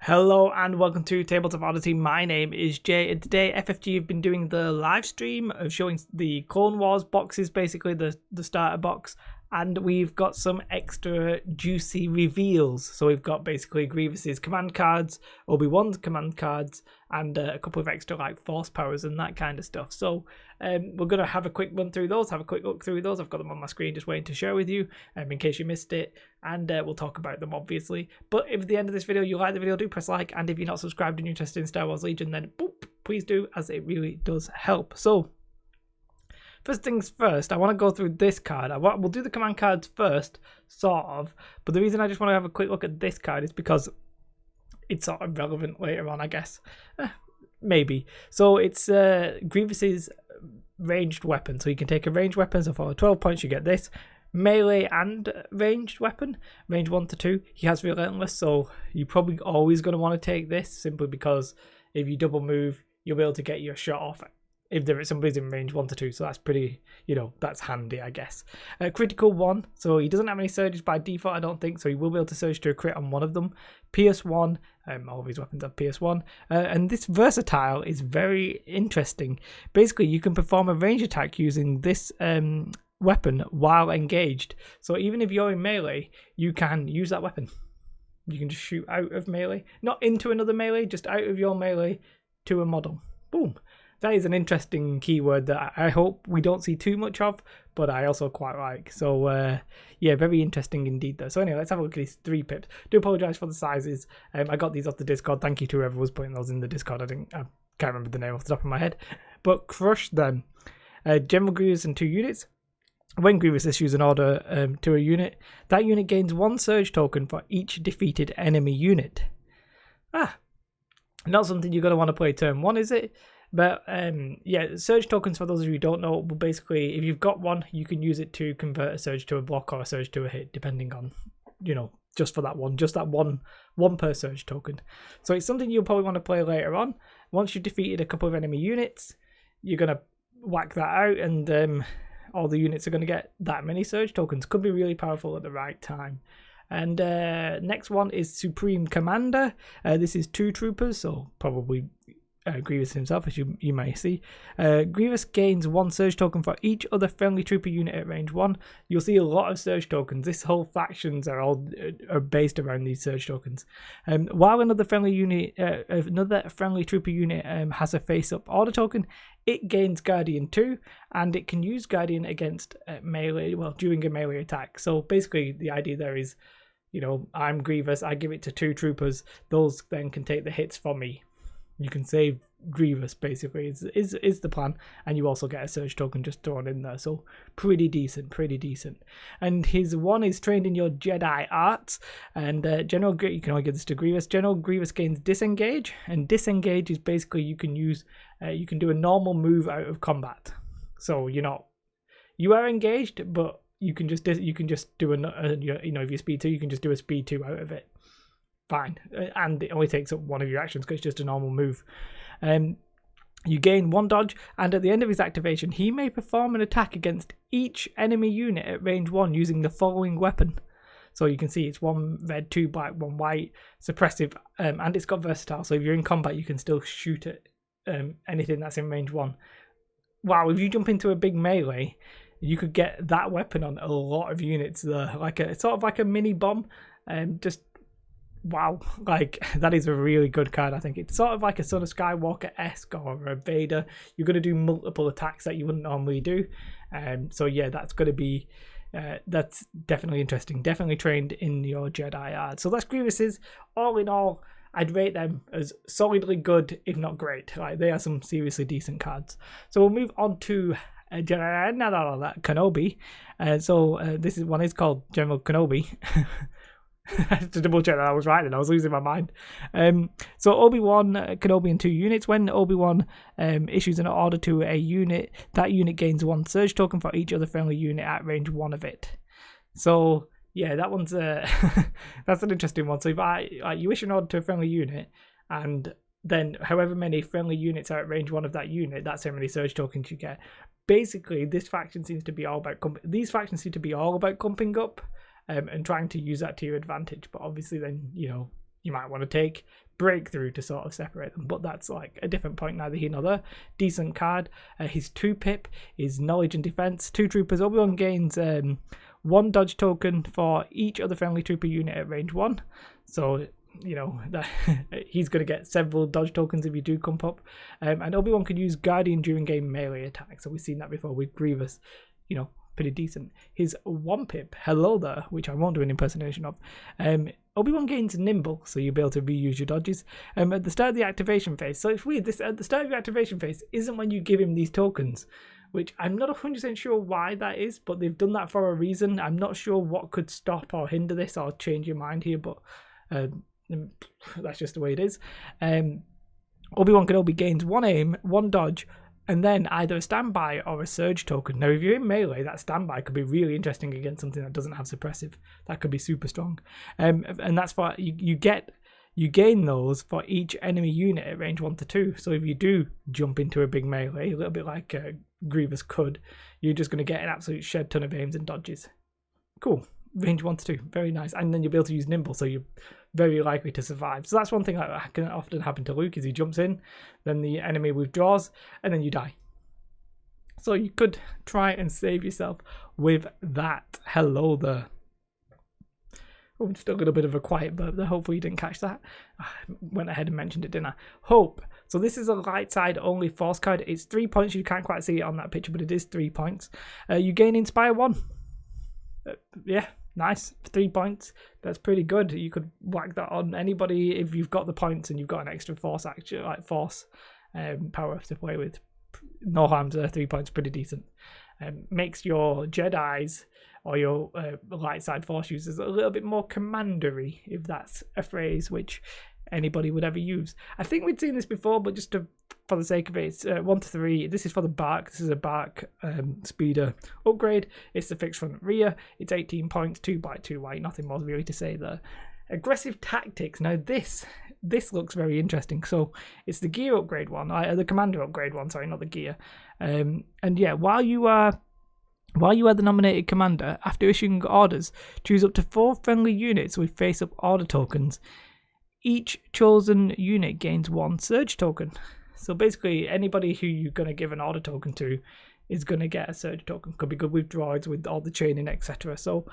Hello and welcome to Tabletop Oddity. My name is Jay, and today FFG have been doing the live stream of showing the Clone Wars boxes, basically the starter box, and we've got some extra juicy reveals. So we've got basically Grievous's command cards, Obi-Wan's command cards, and a couple of extra like force powers and that kind of stuff. So we're going to have a quick run through those, have a quick look through those. I've got them on my screen just waiting to share with you in case you missed it, and we'll talk about them obviously. But if at the end of this video you like the video, do press like, and if you're not subscribed and you're interested in Star Wars Legion, then boop, please do, as it really does help. So first things first, I want to go through this card. We'll do the command cards first, sort of, but the reason I just want to have a quick look at this card is because it's sort of relevant later on, I guess. Maybe. So it's Grievous's ranged weapon. So you can take a ranged weapon, so for 12 points you get this. Melee and ranged weapon, range 1 to 2. He has Relentless, so you're probably always going to want to take this, simply because if you double move, you'll be able to get your shot off if somebody's in range 1 to 2, so that's pretty, that's handy, I guess. Critical 1, so he doesn't have any surges by default, I don't think, so he will be able to surge to a crit on one of them. Pierce 1, all of his weapons have Pierce 1, and this versatile is very interesting. Basically, you can perform a range attack using this weapon while engaged, so even if you're in melee, you can use that weapon. You can just shoot out of melee, not into another melee, just out of your melee to a model. Boom. That is an interesting keyword that I hope we don't see too much of, but I also quite like. So, yeah, very interesting indeed, though. So anyway, let's have a look at these 3 pips. Do apologise for the sizes. I got these off the Discord. Thank you to whoever was putting those in the Discord. I can't remember the name off the top of my head. But crush them. General Grievous in 2 units. When Grievous issues an order to a unit, that unit gains 1 surge token for each defeated enemy unit. Not something you're going to want to play turn 1, is it? But yeah, surge tokens, for those of you who don't know, will basically, if you've got one, you can use it to convert a surge to a block or a surge to a hit, depending on, just for that one, just that one per surge token. So it's something you'll probably want to play later on. Once you've defeated a couple of enemy units, you're going to whack that out, and all the units are going to get that many surge tokens. Could be really powerful at the right time. And next one is Supreme Commander. This is 2 troopers, so probably Grievous himself, as you may see. Grievous gains 1 surge token for each other friendly trooper unit at range 1. You'll see a lot of surge tokens. This whole factions are based around these surge tokens. While another friendly trooper unit has a face-up order token, it gains Guardian 2, and it can use Guardian against melee, during a melee attack. So basically, the idea there is, I'm Grievous, I give it to 2 troopers, those then can take the hits for me. You can save Grievous, basically, is the plan, and you also get a surge token just thrown in there, so pretty decent. And his one is trained in your Jedi arts, and you can only give this to Grievous. General Grievous gains Disengage, and Disengage is basically you can do a normal move out of combat, so you are engaged, but you can just do if you're speed 2, you can just do a speed 2 out of it. Fine, and it only takes up one of your actions because it's just a normal move. You gain 1 dodge, and at the end of his activation, he may perform an attack against each enemy unit at range 1 using the following weapon. So you can see it's 1 red, 2 black, 1 white, suppressive, and it's got versatile. So if you're in combat, you can still shoot at anything that's in range 1. Wow, if you jump into a big melee, you could get that weapon on a lot of units there, it's sort of like a mini bomb, wow, that is a really good card. I think it's sort of like a Son of Skywalker-esque or a Vader. You're going to do multiple attacks that you wouldn't normally do. So yeah, that's going to be, that's definitely interesting. Definitely trained in your Jedi art. So that's Grievous's. All in all, I'd rate them as solidly good, if not great. They are some seriously decent cards. So we'll move on to Kenobi. This one is called General Kenobi. To double check that I was right, then I was losing my mind. So Obi-Wan Kenobi in 2 units. When Obi-Wan issues an order to a unit, that unit gains 1 surge token for each other friendly unit at range 1 of it. So yeah, that one's that's an interesting one. So if you issue an order to a friendly unit, and then however many friendly units are at range 1 of that unit, that's how many surge tokens you get. Basically, these factions seem to be all about clumping up and trying to use that to your advantage. But obviously then, you might want to take Breakthrough to sort of separate them, but that's like a different point, neither here nor there. Decent card. His 2-pip is Knowledge and Defense. 2 troopers. Obi-Wan gains 1 dodge token for each other friendly trooper unit at range 1. So, you know, that he's going to get several dodge tokens if you do come up. And Obi-Wan can use Guardian during game melee attacks. So we've seen that before with Grievous. You know, pretty decent. His 1-pip, Hello There, which I won't do an impersonation of. Obi-Wan gains Nimble, so you'll be able to reuse your dodges at the start of the activation phase. So it's weird, this at the start of your activation phase isn't when you give him these tokens, which I'm not 100% sure why that is, but they've done that for a reason. I'm not sure what could stop or hinder this or change your mind here, but that's just the way it is. Obi-Wan Kenobi gains 1 aim, 1 dodge, and then either a standby or a surge token. Now, if you're in melee, that standby could be really interesting against something that doesn't have suppressive. That could be super strong. And that's for you gain those for each enemy unit at range 1 to 2. So if you do jump into a big melee, a little bit like Grievous could, you're just going to get an absolute shed ton of aims and dodges. Cool. Range 1 to 2. Very nice. And then you'll be able to use Nimble, so you're very likely to survive. So that's one thing that can often happen to Luke, is he jumps in, then the enemy withdraws, and then you die. So you could try and save yourself with that. Hello there. Oh, just a little bit of a quiet burp there. Hopefully you didn't catch that. I went ahead and mentioned it, didn't I? Hope. So this is a light side only force card. It's 3 points. You can't quite see it on that picture, but it is 3 points. You gain Inspire 1. Yeah. Nice, 3 points. That's pretty good. You could whack that on anybody if you've got the points and you've got an extra force action, like force power to play with. No harm to 3 points, pretty decent. Makes your Jedi's or your light side force users a little bit more commandery, if that's a phrase which anybody would ever use. I think we'd seen this before, but just for the sake of it, it's 1 to 3. This is for the bark. This is a bark speeder upgrade. It's the fixed front rear. It's 18 points, 2 black, 2 white. Nothing more really to say there. Aggressive tactics. Now this looks very interesting. So it's the gear upgrade one, the commander upgrade one. Sorry, not the gear. And yeah, while you are the nominated commander, after issuing orders, choose up to 4 friendly units with face-up order tokens. Each chosen unit gains 1 surge token. So basically, anybody who you're going to give an order token to is going to get a surge token. Could be good with droids, with all the training, etc. So,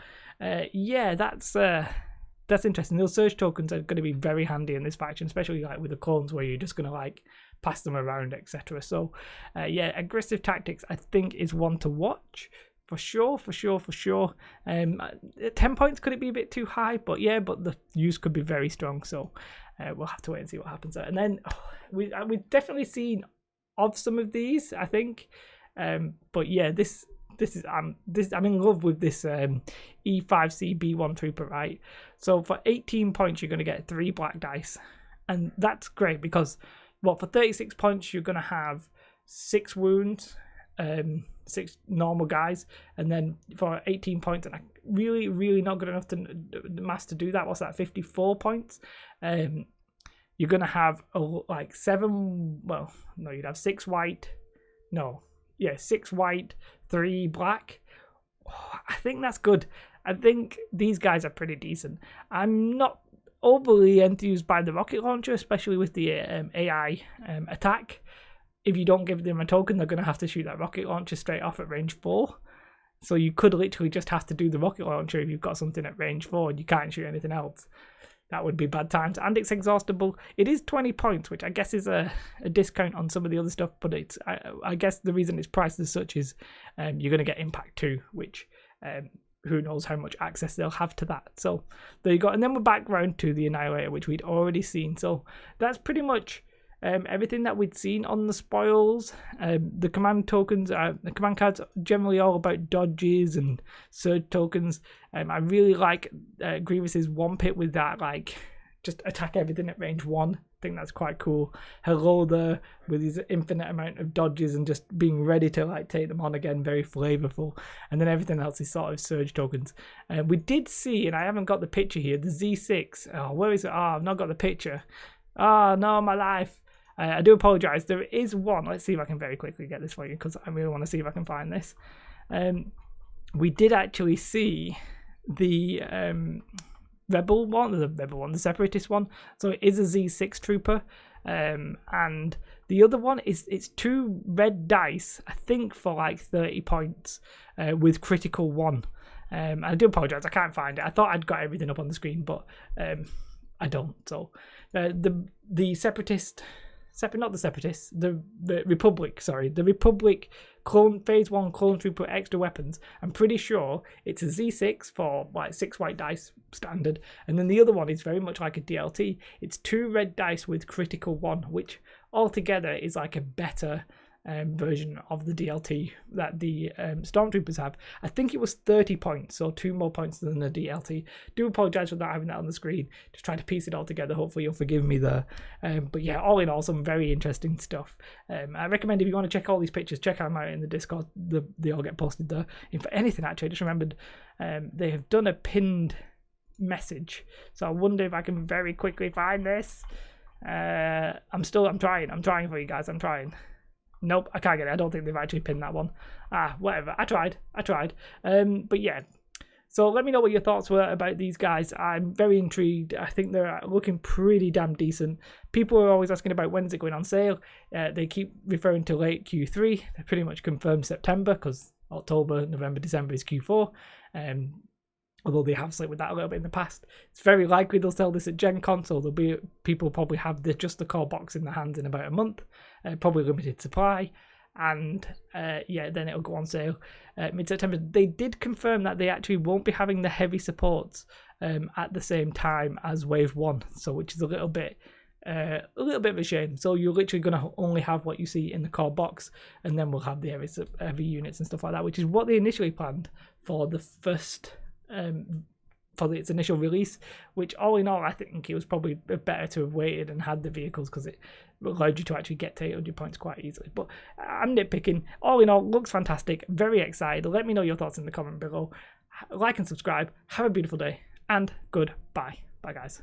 yeah, that's interesting. Those surge tokens are going to be very handy in this faction, especially like with the clones, where you're just going to like pass them around, etc. So, yeah, aggressive tactics I think is one to watch. For sure. 10 points, could it be a bit too high? But yeah, but the use could be very strong. So we'll have to wait and see what happens there. And then we've definitely seen of some of these, I think. But yeah, this is I'm in love with this E5C B1 trooper, right? So for 18 points, you're going to get 3 black dice, and that's great because for 36 points, you're going to have 6 wounds. 6 normal guys, and then for 18 points, and really not good enough to mass to do that. What's that? 54 points. You're gonna have like 7. Well, no, you'd have 6 white. No, yeah, 6 white, 3 black. Oh, I think that's good. I think these guys are pretty decent. I'm not overly enthused by the rocket launcher, especially with the AI attack. If you don't give them a token, they're going to have to shoot that rocket launcher straight off at range 4. So you could literally just have to do the rocket launcher if you've got something at range 4 and you can't shoot anything else. That would be bad times. And it's exhaustible. It is 20 points, which I guess is a discount on some of the other stuff. But it's I guess the reason it's priced as such is you're going to get Impact 2, which who knows how much access they'll have to that. So there you go. And then we're back round to the Annihilator, which we'd already seen. So that's pretty much everything that we'd seen on the spoils. The command tokens, the command cards are generally all about dodges and surge tokens. I really like Grievous's 1-pip with that, like, just attack everything at range 1. I think that's quite cool. Hello there, with his infinite amount of dodges and just being ready to like take them on again, very flavorful. And then everything else is sort of surge tokens. We did see, and I haven't got the picture here, the Z6. Oh, where is it? Oh, I've not got the picture. Oh no, my life. I do apologise. There is one. Let's see if I can very quickly get this for you, because I really want to see if I can find this. We did actually see the the Separatist one. So it is a Z6 trooper. And the other one it's 2 red dice, I think, for like 30 points with critical 1. I do apologize, I can't find it. I thought I'd got everything up on the screen, but I don't. So the Separatist, not the Separatists, the Republic, sorry, the Republic Phase 1 Clone Trooper extra weapons. I'm pretty sure it's a Z6 for like 6 white dice standard, and then the other one is very much like a DLT. It's 2 red dice with critical 1, which altogether is like a better version of the DLT that the Stormtroopers have. I think it was 30 points, so 2 more points than the DLT. Do apologise for not having that on the screen. Just trying to piece it all together. Hopefully you'll forgive me there. But yeah, all in all, some very interesting stuff. I recommend, if you want to check all these pictures, check them out in the Discord. They all get posted there. If anything, actually, I just remembered they have done a pinned message. So I wonder if I can very quickly find this. I'm trying. I'm trying for you guys. I'm trying. Nope, I can't get it. I don't think they've actually pinned that one. Whatever. I tried. But yeah. So let me know what your thoughts were about these guys. I'm very intrigued. I think they're looking pretty damn decent. People are always asking about when's it going on sale. They keep referring to late Q3. They pretty much confirmed September, because October, November, December is Q4. Although they have slipped with that a little bit in the past. It's very likely they'll sell this at Gen Con, so there'll be people probably have just the core box in their hands in about a month. Probably limited supply. And yeah, then it'll go on sale mid-September. They did confirm that they actually won't be having the heavy supports at the same time as Wave 1, so which is a little bit of a shame. So you're literally going to only have what you see in the core box, and then we'll have the heavy units and stuff like that, which is what they initially planned for the first for its initial release, which all in all I think it was probably better to have waited and had the vehicles, because it allowed you to actually get to 800 points quite easily. But I'm nitpicking. All in all, looks fantastic. Very excited. Let me know your thoughts in the comment below. Like and subscribe. Have a beautiful day, and goodbye. Bye guys.